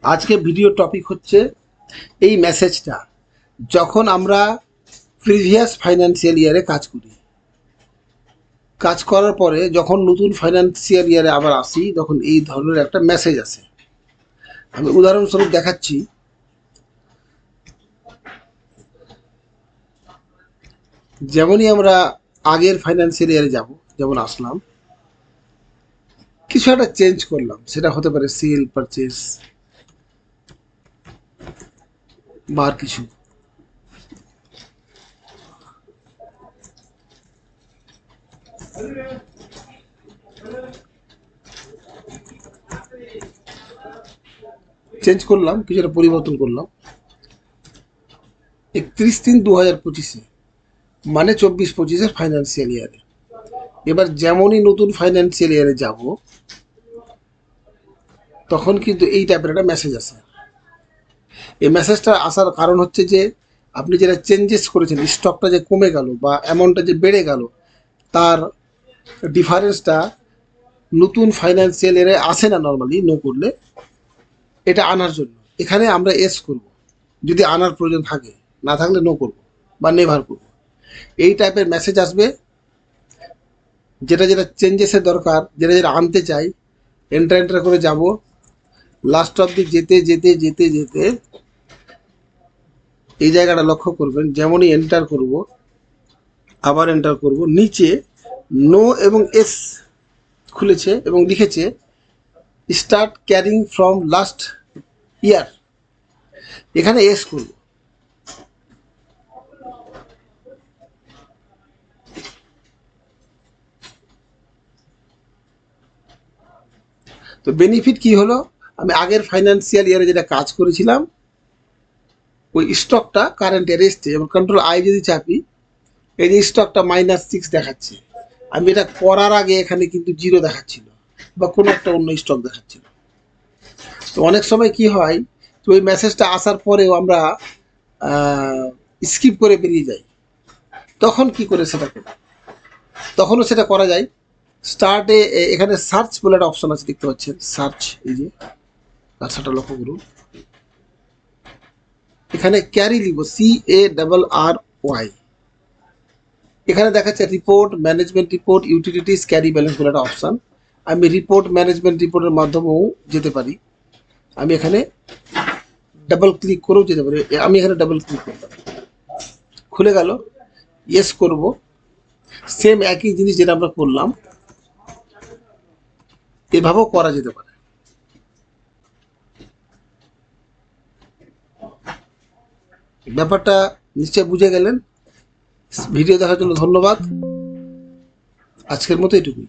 আজকে video topic হচ্ছে এই মেসেজটা যখন আমরা প্রিভিয়াস ফাইন্যান্সিয়াল ইয়ারে কাজ করার পরে যখন নতুন ফাইন্যান্সিয়াল ইয়ারে আবার আসি তখন এই ধরনের একটা মেসেজ আসে। আমি উদাহরণস্বরূপ দেখাচ্ছি। যেমনই আমরা আগের ফাইন্যান্সিয়াল ইয়ারে যাব, যেমন আসলাম, কিছু একটা চেঞ্জ করলাম, সেটা হতে পারে সেল পারচেস বা আর কিছু। চেঞ্জ করলাম, কিছুটা পরিবর্তন করলাম 31/3/2025-এ, মানে 24-25-এর ফাইন্যান্সিয়াল ইয়ারে। এবার যেমনই নতুন ফাইন্যান্সিয়াল ইয়ারে যাব তখন কিন্তু এই টাইপের একটা মেসেজ আসে। এই মেসেজটা আসার কারণ হচ্ছে যে আপনি যেটা চেঞ্জেস করেছেন, স্টকটা যে কমে গেল বা অ্যামাউন্টটা যে বেড়ে গেল, তার ডিফারেন্সটা নতুন ফাইন্যান্সিয়াল ইয়ারে আসে না নর্মালি নো করলে, এটা আনার জন্য এখানে আমরা এস করব যদি আনার প্রয়োজন থাকে, না থাকলে নো করব বা নেভার করব। এই টাইপের মেসেজ আসবে। যেটা যেটা চেঞ্জেসের দরকার, যেটা যেটা আনতে চাই, এন্টার করে যাব। লাস্ট অব্দি যেতে যেতে যেতে যেতে এই জায়গাটা লক্ষ্য করবেন, যেমনই এন্টার করব, আবার এন্টার করব, নিচে নো এবং এস খুলেছে এবং লিখেছে start carrying from last year. এখানে এস করব। তো বেনিফিট কি হলো, আমি আগের ফাইন্যান্সিয়াল ইয়ারে যেটা কাজ করেছিলাম ওই স্টকটা কারেন্ট ইয়ারে এসছে। এবং কন্ট্রোল আই যদি চাপি, এই যে স্টকটা -6 দেখাচ্ছে, আমি এটা করার আগে এখানে কিন্তু 0 দেখাচ্ছিল বা কোনো একটা অন্য স্টক দেখাচ্ছিল। তো অনেক সময় কি হয়, তো ওই মেসেজটা আসার পরেও আমরা স্কিপ করে বেরিয়ে যাই। তখন কি করে সেটা করি? তখনও সেটা করা যায়। স্টার্টে এখানে সার্চ বলে একটা অপশন আছে, দেখতে পাচ্ছেন সার্চ, এই যে কাজটা লক্ষ্য করুন। এখানে ক্যারি লিখব, CARRY। এখানে দেখাচ্ছে report, management report, utilities, carry balance বলে একটা অপশান। আমি রিপোর্ট ম্যানেজমেন্ট রিপোর্টের মাধ্যমেও যেতে পারি। আমি এখানে ডাবল ক্লিক করেও যেতে পারি। আমি এখানে ডাবল ক্লিক করলাম, খুলে গেল। ইয়েস করব। সেম একই জিনিস যেটা আমরা করলাম এভাবেও করা যেতে পারে। ব্যাপারটা নিশ্চয় বুঝে গেলেন। ভিডিও দেখার জন্য ধন্যবাদ। আজকের মতো এটুকুই।